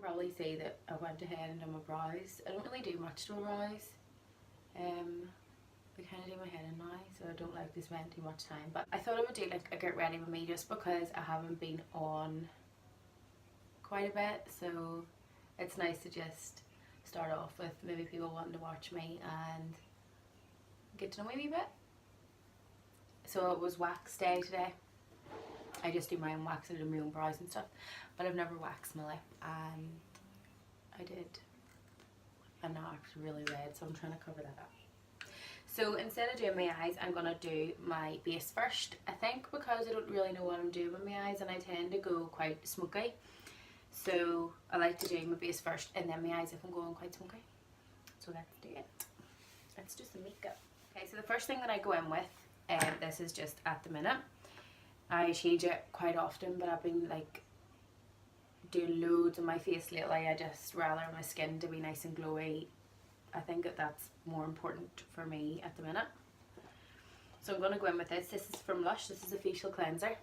probably see that I went ahead and done my brows. I don't really do much to my brows. I kind of do my head in now, so I don't like to spend too much time. But I thought I would do like a get ready with me just because I haven't been on quite a bit, so it's nice to just start off with maybe people wanting to watch me and get to know me a wee bit. So it was wax day today. I just do my own wax, I do my own brows and stuff, but I've never waxed my lip, and I did, and now it's really red, so I'm trying to cover that up. So instead of doing my eyes, I'm going to do my base first, I think, because I don't really know what I'm doing with my eyes and I tend to go quite smoky. So I like to do my base first and then my eyes if I'm going quite smoky. So let's do it. Let's do some makeup. Okay, so the first thing that I go in with, and this is just at the minute, I change it quite often, but I've been like doing loads on my face lately. I just rather my skin to be nice and glowy. I think that that's more important for me at the minute. So I'm going to go in with this. This is from Lush. This is a facial cleanser.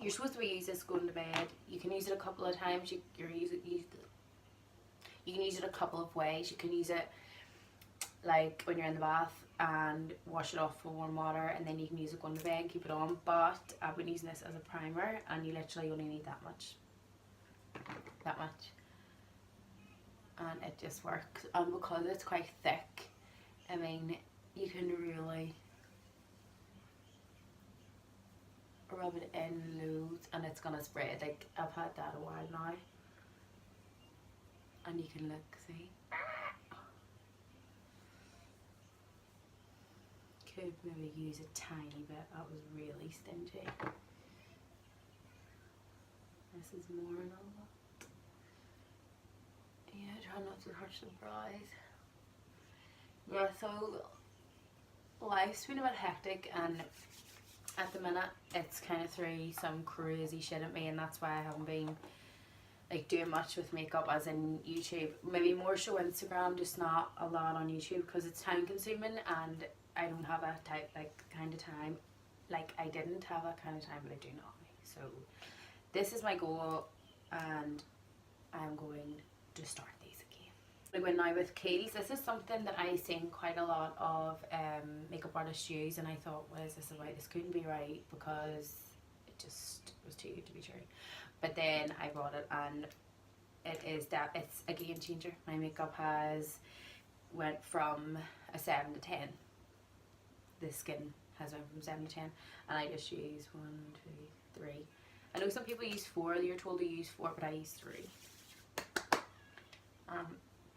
You're supposed to use this going to bed. You can use it a couple of times. You can use it a couple of ways. You can use it like when you're in the bath and wash it off with warm water, and then you can use it going to bed and keep it on. But I've been using this as a primer, and you literally only need that much. That much. And it just works, and because it's quite thick, I mean, you can really rub it in loads and it's gonna spread. Like, I've had that a while now, and you can look, see, could maybe use a tiny bit. That was really stingy. This is more and all that. Yeah, try not to hurt the brows. Yeah, so life's been a bit hectic, and at the minute it's kind of threw some crazy shit at me, and that's why I haven't been like doing much with makeup, as in YouTube. Maybe more so Instagram, just not a lot on YouTube because it's time consuming and I don't have a kind of time. Like, I didn't have that kind of time, but I do now. So this is my goal, and I'm going to start these again. I went now with Kiehl's. This is something that I seen quite a lot of makeup artists use, and I thought, what is this about? This couldn't be right, because it just was too good to be true. But then I bought it, and it's a game changer. My makeup has went from a 7 to 10. The skin has went from 7 to 10, and I just use 1, 2, 3. I know some people use 4. You're told to use 4, but I use 3.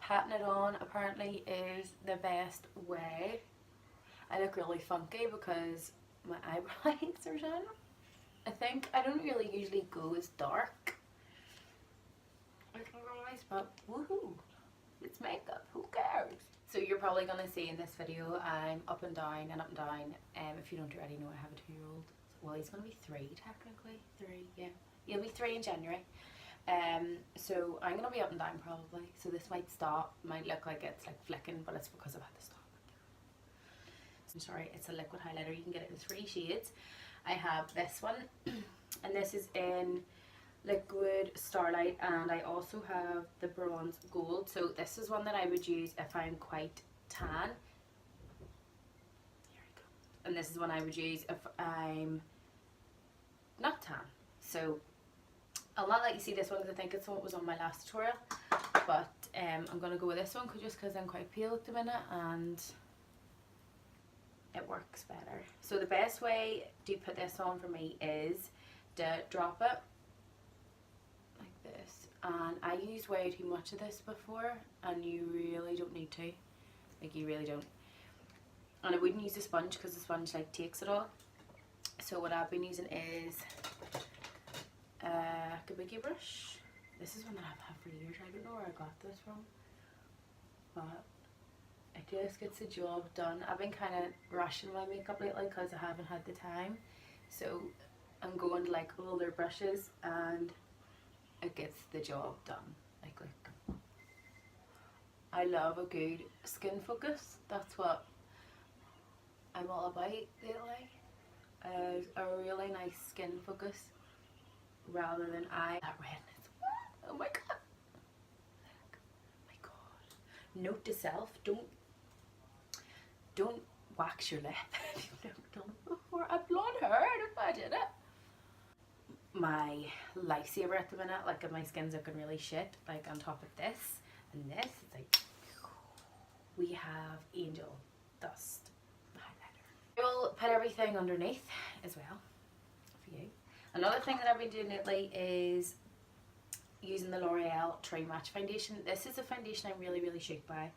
Patting it on apparently is the best way. I look really funky because my eyebrows are done. I think I don't really usually go as dark with my eyes, but woohoo, it's makeup, who cares? So you're probably going to see in this video I'm up and down and up and down. If you don't already know, I have a 2-year-old. Well, he's going to be 3 technically. 3, yeah. He'll be 3 in January. So I'm going to be up and down probably. So this might stop, might look like it's like flicking, but it's because I've had to stop it. I'm sorry, it's a liquid highlighter. You can get it in 3 shades. I have this one, and this is in Liquid Starlight, and I also have the Bronze Gold. So this is one that I would use if I'm quite tan. Here we go. And this is one I would use if I'm not tan. So I'll not let you see this one because I think it's what was on my last tutorial, but I'm going to go with this one just because I'm quite pale at the minute and it works better. So the best way to put this on for me is to drop it like this, and I used way too much of this before, and you really don't need to, like, you really don't. And I wouldn't use a sponge because the sponge like takes it all. So what I've been using is a kabuki brush. This is one that I've had for years. I don't know where I got this from, but it just gets the job done. I've been kind of rushing my makeup lately because I haven't had the time, so I'm going to like older brushes and it gets the job done. Like I love a good skin focus. That's what I'm all about lately. A really nice skin focus rather than that redness. Oh my god. note to self, don't wax your lip if you've never done it before. I've blonde hair, I don't know if I did it. My lifesaver at the minute, like if my skin's looking really shit, like on top of this and this, it's like, we have Angel Dust highlighter. We'll put everything underneath as well for you. Another thing that I've been doing lately is using the L'Oreal True Match foundation. This is a foundation I'm really shook by.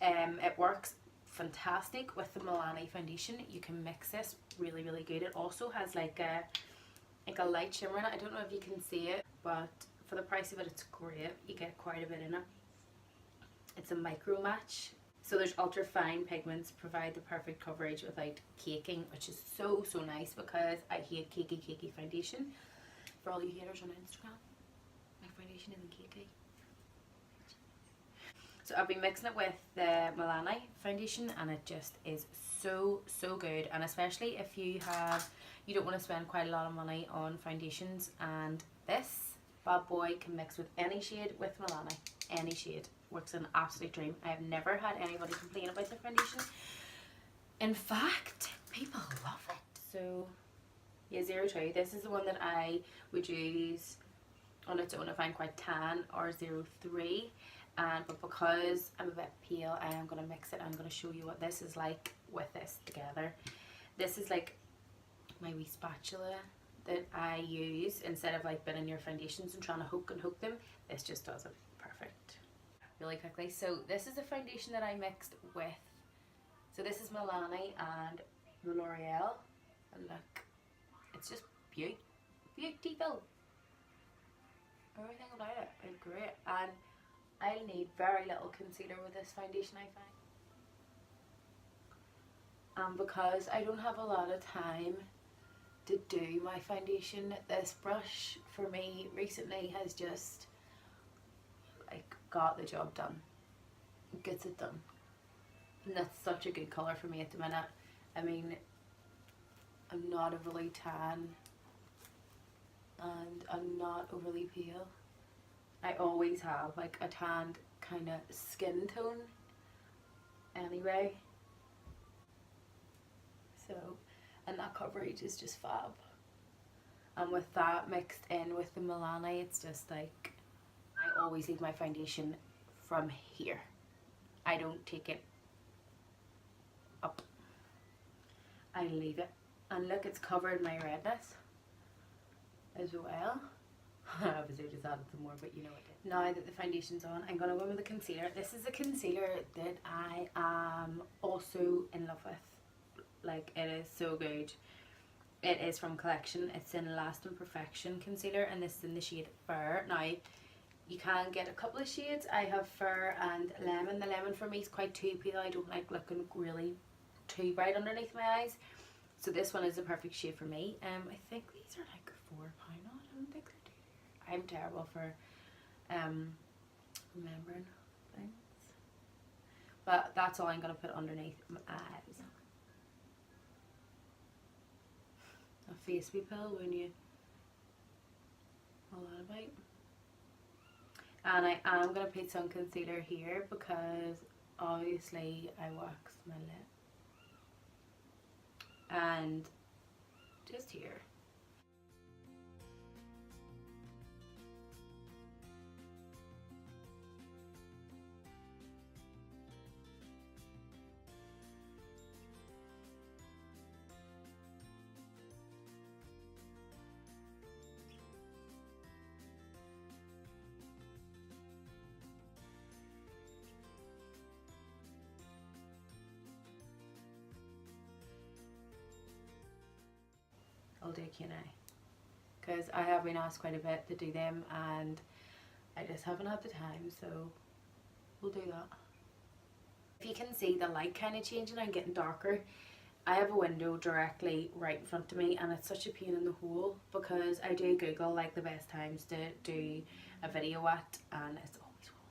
It works fantastic with the Milani foundation. You can mix this really good. It also has like a light shimmer in it. I don't know if you can see it, but for the price of it, it's great. You get quite a bit in it. It's a micro match, so there's ultra fine pigments, provide the perfect coverage without caking, which is so nice because I hate cakey foundation. For all you haters on Instagram, my foundation isn't cakey. So I've been mixing it with the Milani foundation, and it just is so good. And especially if you don't want to spend quite a lot of money on foundations, and this bad boy can mix with any shade with Milani. Any shade. Works an absolute dream. I have never had anybody complain about the foundation. In fact, people love it. So yeah, 02. This is the one that I would use on its own if I'm quite tan, or 03. But because I'm a bit pale, I am going to mix it. I'm going to show you what this is like with this together. This is like my wee spatula that I use instead of like bending your foundations and trying to hook them. This just does it perfect really quickly. So this is the foundation that I mixed with. So this is Milani and the L'Oreal, and look, it's just beautiful. Everything about it is great, and I'll need very little concealer with this foundation, I find. And because I don't have a lot of time to do my foundation, this brush for me recently has just like got the job done. It gets it done. And that's such a good colour for me at the minute. I mean, I'm not overly tan and I'm not overly pale. I always have like a tanned kind of skin tone anyway. So, and that coverage is just fab. And with that mixed in with the Milani, it's just like, I always leave my foundation from here. I don't take it up. I leave it. And look, it's covered my redness as well. Obviously just added some more, but you know what. Now that the foundation's on, I'm going to go with the concealer. This is a concealer that I am also in love with. Like, it is so good. It is from Collection. It's in Lasting Perfection concealer, and this is in the shade Fur. Now, you can get a couple of shades. I have Fur and Lemon. The lemon for me is quite too pale. I don't like looking really too bright underneath my eyes. So this one is the perfect shade for me. I think these are like £4 off. I don't think they're too dear. I'm terrible for remembering things. But that's all I'm going to put underneath my eyes. A face we pill when you all that about. And I am going to put some concealer here because obviously I waxed my lip. And just here. I'll do Q&A because I have been asked quite a bit to do them and I just haven't had the time, so we'll do that. If you can see the light kind of changing and getting darker, I have a window directly right in front of me and it's such a pain in the hole because I do Google like the best times to do a video at, and it's always full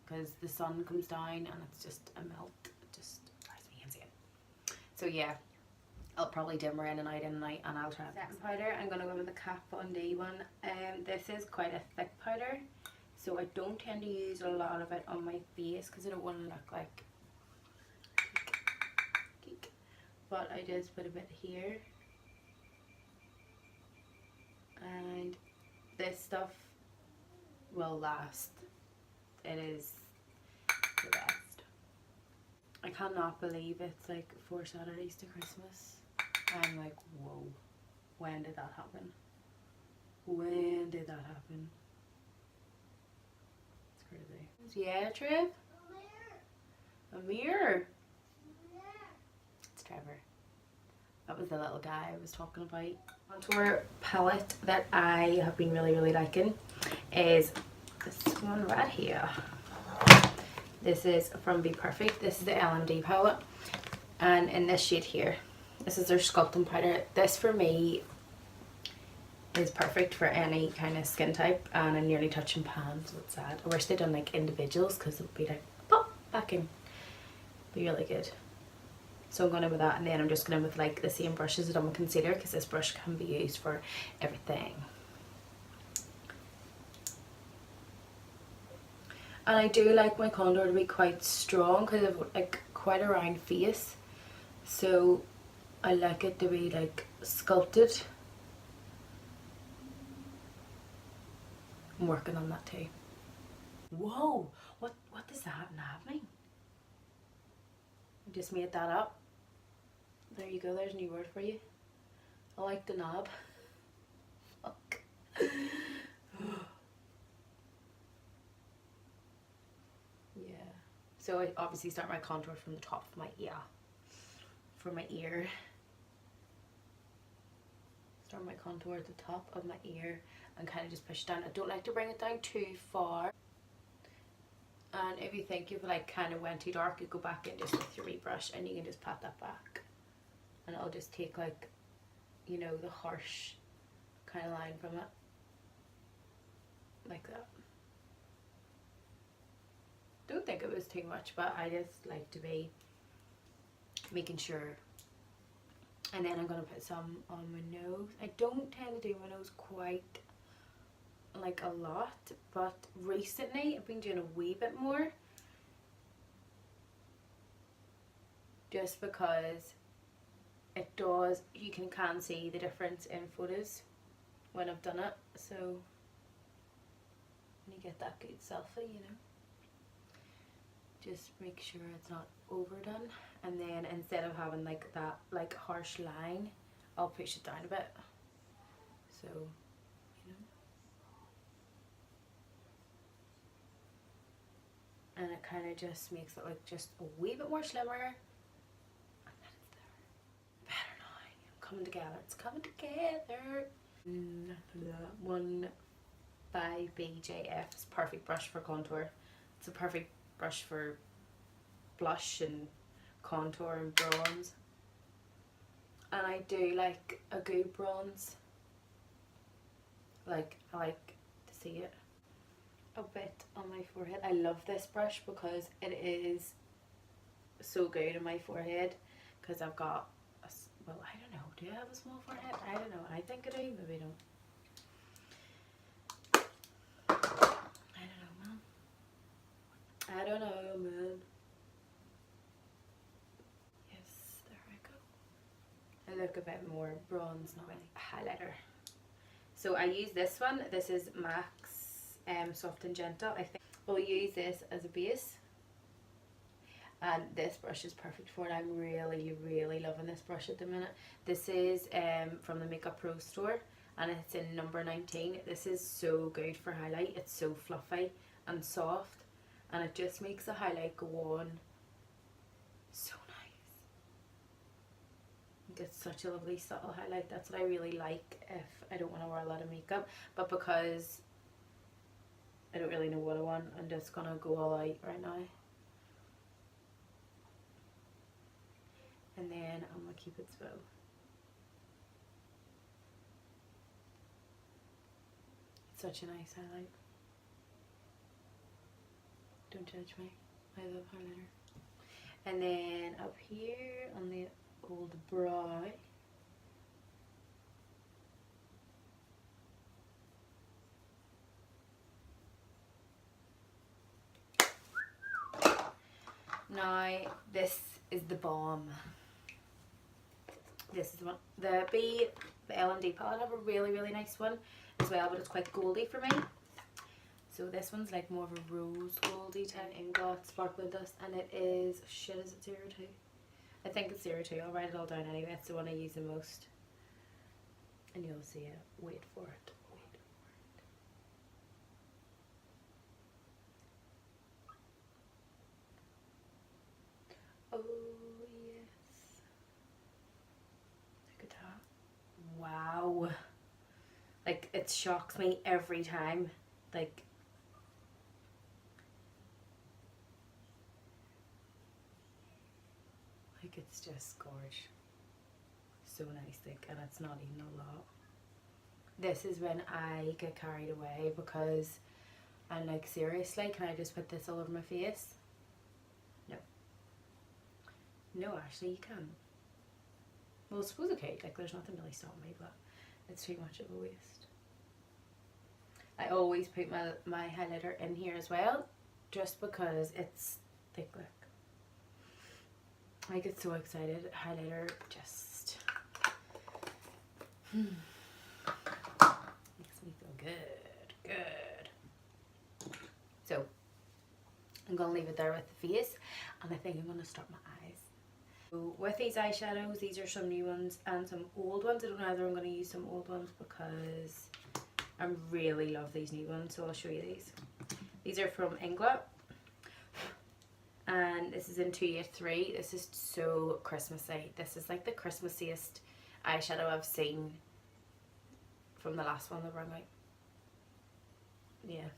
because the sun comes down and it's just a melt. It just drives me insane. So yeah, I'll probably dimmer in and out and I'll try setting powder. I'm going to go with the Kat Von D one. This is quite a thick powder, So I don't tend to use a lot of it on my face because I don't want to look like geek. But I just put a bit here. And this stuff will last. It is the best. I cannot believe it's like 4 Saturdays to Christmas. I'm like, whoa, when did that happen? When did that happen? It's crazy. Yeah, Trev? A mirror. It's Trevor. That was the little guy I was talking about. Contour palette that I have been really liking is this one right here. This is from Be Perfect. This is the LMD palette, and in this shade here, this is their sculpting powder. This for me is perfect for any kind of skin type, and I'm nearly touching pan, so it's sad. I wish they'd done like individuals because it would be like pop back in. Be really good. So I'm going in with that, and then I'm just going in with like the same brush as I done with concealer, because this brush can be used for everything. And I do like my contour to be quite strong because I've like quite a round face, so I like it to be like sculpted. I'm working on that too. Whoa! What does that have mean? I just made that up. There you go, there's a new word for you. I like the knob. Fuck. Yeah. So I obviously start my contour from the top of my ear. From my ear. Start my contour at the top of my ear and kind of just push down. I don't like to bring it down too far. And if you think you've like kind of went too dark, you go back in just with your wee brush and you can just pat that back. And it'll just take like, you know, the harsh kind of line from it. Like that. Don't think it was too much, but I just like to be making sure. And then I'm going to put some on my nose. I don't tend to do my nose quite like a lot, but recently I've been doing a wee bit more. Just because it does, you can see the difference in photos when I've done it. So when you get that good selfie, you know, just make sure it's not overdone. And then instead of having like that like harsh line, I'll push it down a bit. So, you know. And it kind of just makes it like just a wee bit more slimmer. Coming together. It's coming together. 15BJF is a perfect brush for contour. It's a perfect brush for blush and contour and bronze. And I do like a good bronze. Like, I like to see it a bit on my forehead. I love this brush because it is so good on my forehead, because I've got a, well, I don't know, do I have a small forehead? I don't know, I think I do, maybe I don't. I don't know, man. I don't know, man. Yes, there I go. I look a bit more bronze now. Highlighter. So I use this one. This is MAC's Soft and Gentle. I think we'll use this as a base. And this brush is perfect for it. I'm really loving this brush at the minute. This is from the Makeup Pro store, and it's in number 19. This is so good for highlight. It's so fluffy and soft, and it just makes the highlight go on so nice. It's such a lovely subtle highlight. That's what I really like if I don't want to wear a lot of makeup, but because I don't really know what I want, I'm just gonna go all out right now. And then I'm gonna keep it slow. It's such a nice highlight. Don't judge me. I love highlighter. And then up here on the old brow, Now this is the bomb. This is the one. The LMD palette have a really nice one as well, but it's quite goldy for me. So this one's like more of a rose goldy type Inglot sparkling dust, and it is, shit, is it 02? I think it's 02. I'll write it all down anyway. It's the one I use the most. And you'll see it. Wait for it. Oh yes. Look at that. Wow. Like, it shocks me every time. Like, it's just gorge. So nice, like, and it's not even a lot. This is when I get carried away because I'm like, seriously, can I just put this all over my face? No. No, actually you can. Well, I suppose okay, like there's nothing really stopping me, but it's too much of a waste. I always put my highlighter in here as well, just because it's thick, look. I get so excited. Highlighter just makes me feel good. So I'm going to leave it there with the face, and I think I'm going to start my eyes. So with these eyeshadows, these are some new ones and some old ones. I don't know whether I'm going to use some old ones because I really love these new ones, so I'll show you these. These are from Inglot. And this is in 283. This is so Christmassy. This is like the Christmassiest eyeshadow I've seen from the last one that brought out. Yeah.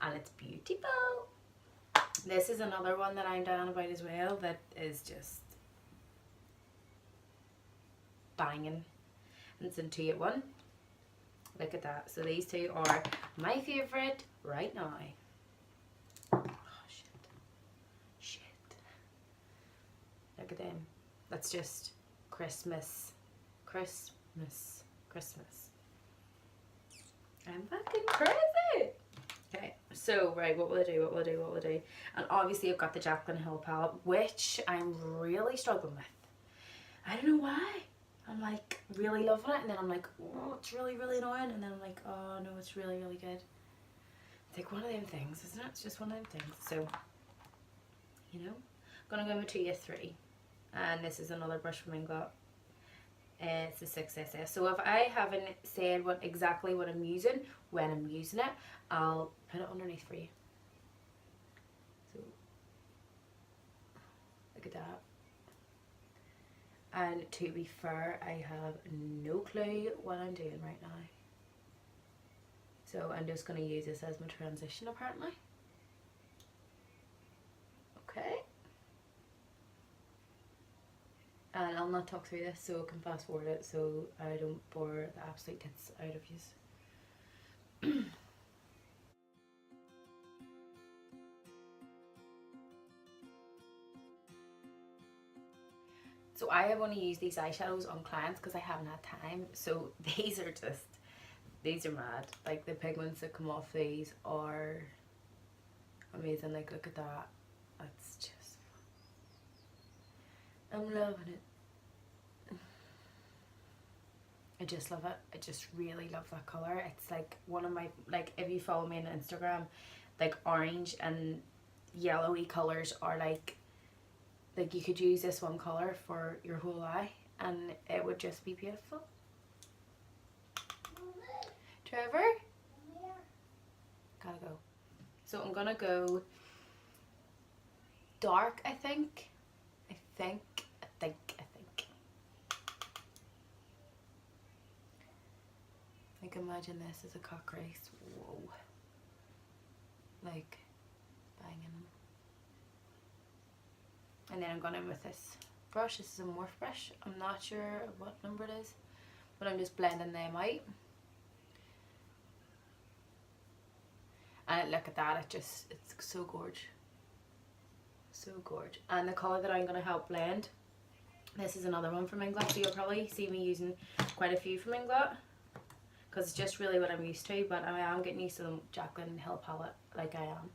And it's beautiful. This is another one that I'm down about as well that is just banging. And it's in 281. Look at that. So these two are my favourite right now. Look at them. That's just Christmas. I'm fucking crazy. Okay, so right, what will I do? And obviously I've got the Jaclyn Hill palette, which I'm really struggling with. I don't know why. I'm like really loving it, and then I'm like, oh, it's really annoying, and then I'm like, oh no, it's really good. It's like one of them things, isn't it? It's just one of them things. So, you know, I'm gonna go with 283. And this is another brush from Inglot. It's the 6SS. So if I haven't said exactly what I'm using when I'm using it, I'll put it underneath for you. So look at that. And to be fair, I have no clue what I'm doing right now. So I'm just going to use this as my transition apparently. Okay. And I'll not talk through this so I can fast forward it so I don't bore the absolute tits out of you. So I have only used these eyeshadows on clients because I haven't had time. So these are mad. Like the pigments that come off these are amazing. Like look at that. That's just, I'm loving it. I just love it. I just really love that colour. It's like one of my, like if you follow me on Instagram, like orange and yellowy colours are like you could use this one colour for your whole eye and it would just be beautiful. Trevor? Yeah. Gotta go. So I'm gonna go dark, I think. Like imagine this as a cock race. Whoa. Like banging them. And then I'm going in with this brush. This is a Morph brush. I'm not sure what number it is, but I'm just blending them out. And look at that, it's so gorge. So gorge. And the colour that I'm going to help blend, this is another one from Inglot, so you'll probably see me using quite a few from Inglot because it's just really what I'm used to, but I am getting used to the Jaclyn Hill palette like I am.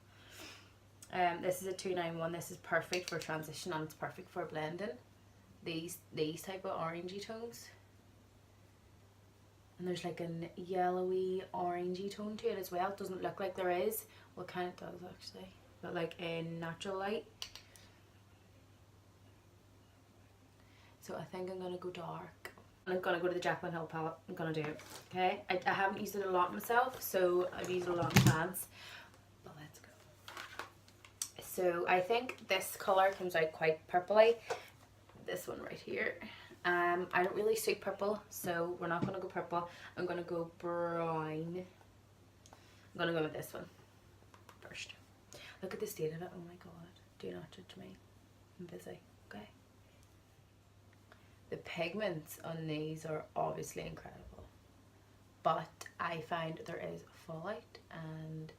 This is a 291. This is perfect for transition and it's perfect for blending these type of orangey tones. And there's like a yellowy orangey tone to it as well. It doesn't look like there is. Well, kind of does actually, but like in natural light. So I think I'm gonna go dark. I'm gonna go to the Jaclyn Hill palette. I'm gonna do it. Okay. I haven't used it a lot myself, so I've used it a lot in chance. But let's go. So I think this colour comes out quite purpley. This one right here. I don't really suit purple, so we're not gonna go purple. I'm gonna go brown. I'm gonna go with this one first. Look at the state of it. Oh my god. Do not judge me. I'm busy. Okay. The pigments on these are obviously incredible, but I find there is fallout, and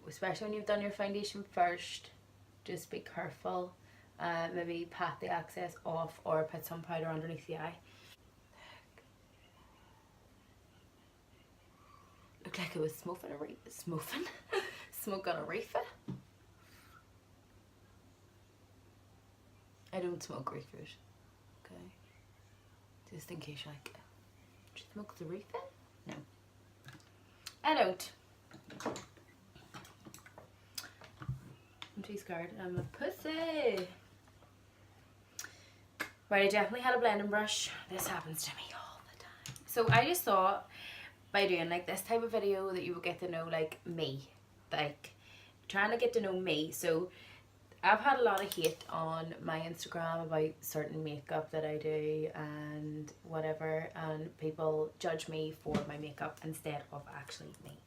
especially when you've done your foundation first, just be careful. Maybe pat the excess off or put some powder underneath the eye. Looked like it was smoke on a reefer. I don't smoke reefers. Okay. Just in case you're like, do you smoke the reefer? No. I don't. I'm too scared. I'm a pussy. Right, I definitely had a blending brush. This happens to me all the time. So I just thought by doing like this type of video that you would get to know like me. Like trying to get to know me. So I've had a lot of hate on my Instagram about certain makeup that I do and whatever, and people judge me for my makeup instead of actually me.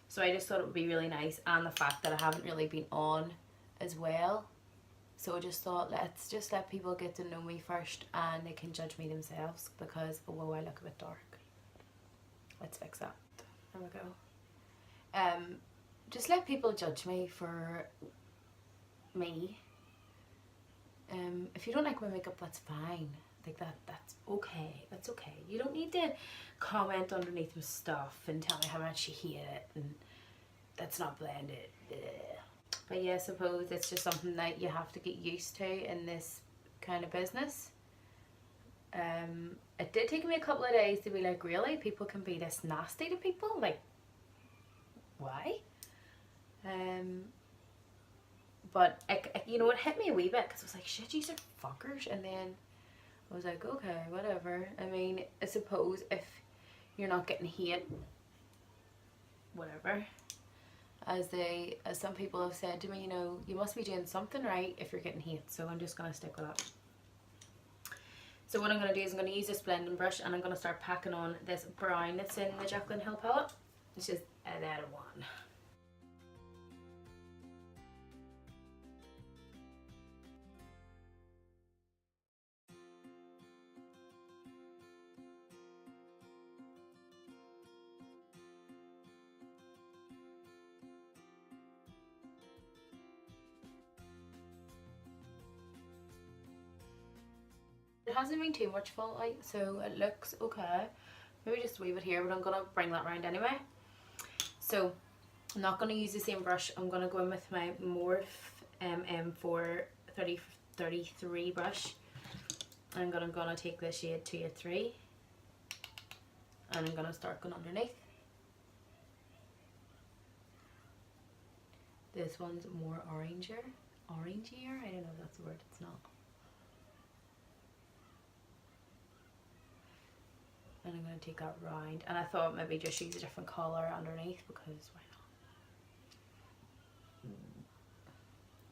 So I just thought it would be really nice, and the fact that I haven't really been on as well. So I just thought, let's just let people get to know me first and they can judge me themselves, because oh, I look a bit dark. Let's fix that. There we go. Just let people judge me for me. If you don't like my makeup, that's fine. Like that's okay. That's okay. You don't need to comment underneath my stuff and tell me how much you hate it and that's not blended. Ugh. But yeah, I suppose it's just something that you have to get used to in this kind of business. It did take me a couple of days to be like, really? People can be this nasty to people? Like, why? But you know, it hit me a wee bit because I was like, shit, these are fuckers. And then I was like, okay, whatever. I mean, I suppose if you're not getting hate, whatever. As some people have said to me, you know, you must be doing something right if you're getting hate. So I'm just gonna stick with that. So what I'm gonna do is I'm gonna use this blending brush and I'm gonna start packing on this brown that's in the Jaclyn Hill palette. It's just that one. It hasn't been too much fallout, so it looks okay. Maybe just a wee bit here, but I'm going to bring that round anyway. So I'm not going to use the same brush. I'm going to go in with my Morph M4 3033 brush. I'm going to take the shade 283 and I'm going to start going underneath. This one's more orangier. Orangier? I don't know if that's the word. It's not. And I'm going to take that round, and I thought maybe just use a different colour underneath because why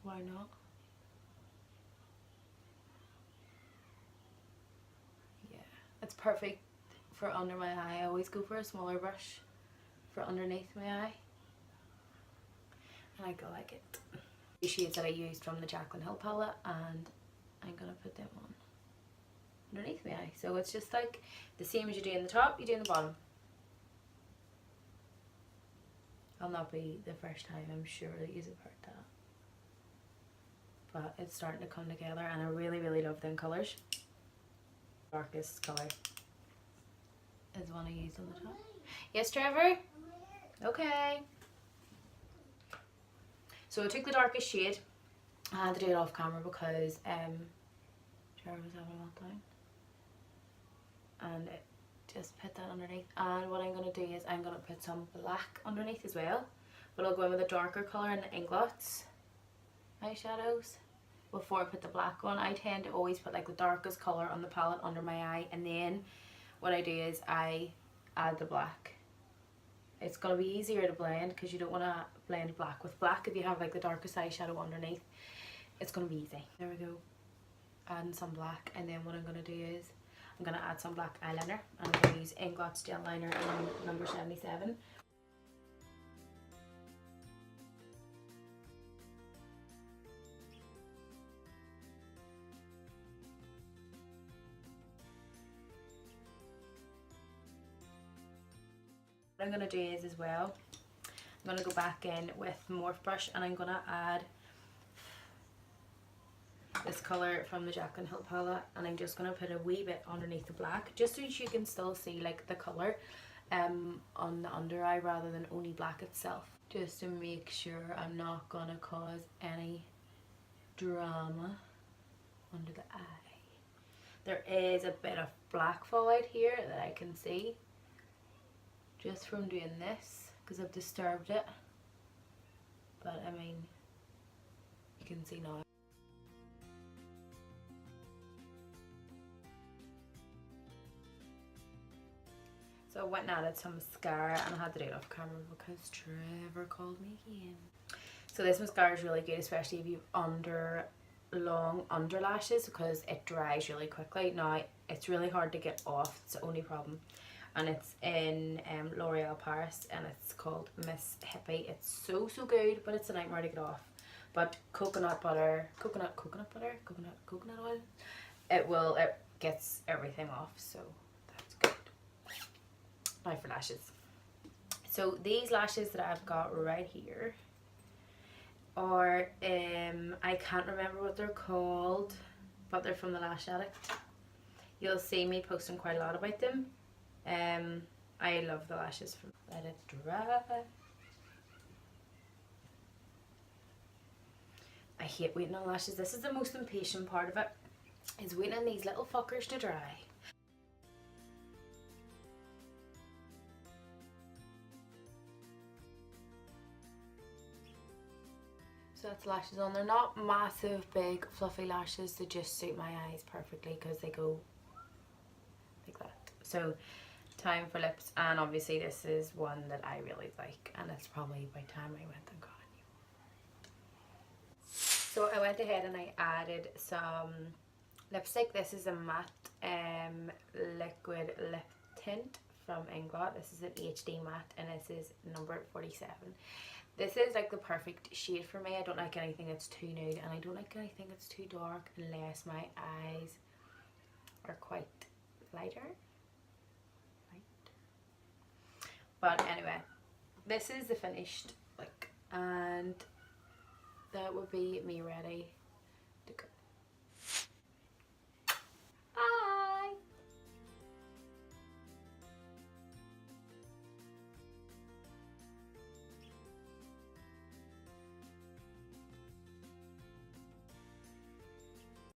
not? Why not? Yeah, it's perfect for under my eye. I always go for a smaller brush for underneath my eye, and I go like it. The shades that I used from the Jaclyn Hill palette, and I'm going to put them on underneath my eye. So it's just like the same as you do in the top, you do in the bottom. I'll not be the first time, I'm sure that you've heard that. But it's starting to come together and I really, really love them colours. Darkest colour is the one I used on the top. Yes, Trevor? Okay. So I took the darkest shade. I had to do it off camera because Jared was having a meltdown. And it just put that underneath. And what I'm going to do is I'm going to put some black underneath as well. But I'll go in with a darker colour in the Inglots eyeshadows before I put the black on. I tend to always put like the darkest colour on the palette under my eye, and then what I do is I add the black. It's going to be easier to blend because you don't want to blend black with black. If you have like the darkest eyeshadow underneath, it's going to be easy. There we go. Adding some black, and then what I'm going to do is I'm going to add some black eyeliner. I'm going to use Inglot's gel liner in number 77. What I'm going to do is as well, I'm going to go back in with Morph brush, and I'm going to add this colour from the Jaclyn Hill palette, and I'm just going to put a wee bit underneath the black just so you can still see like the colour on the under eye rather than only black itself, just to make sure I'm not going to cause any drama under the eye. There is a bit of black fallout here that I can see just from doing this because I've disturbed it, but I mean you can see now. So I went and added some mascara, and I had to do it off camera because Trevor called me again. So this mascara is really good, especially if you have long under lashes, because it dries really quickly. Now it's really hard to get off, it's the only problem. And it's in L'Oreal Paris, and it's called Miss Hippie. It's so good, but it's a nightmare to get off. But coconut oil, it gets everything off, so that's good. Now for lashes. So these lashes that I've got right here are I can't remember what they're called, but they're from the Lash Addict. You'll see me posting quite a lot about them. I love the lashes from Let It Dry. I hate waiting on lashes. This is the most impatient part of it, is waiting on these little fuckers to dry. So that's lashes on. They're not massive, big, fluffy lashes. They just suit my eyes perfectly because they go like that. So time for lips, and obviously this is one that I really like, and it's probably by time I went and got a new one. So I went ahead and I added some lipstick. This is a matte liquid lip tint from Inglot. This is an HD matte, and this is number 47. This is like the perfect shade for me. I don't like anything that's too nude, and I don't like anything that's too dark unless my eyes are quite lighter. But anyway, this is the finished look, and that would be me ready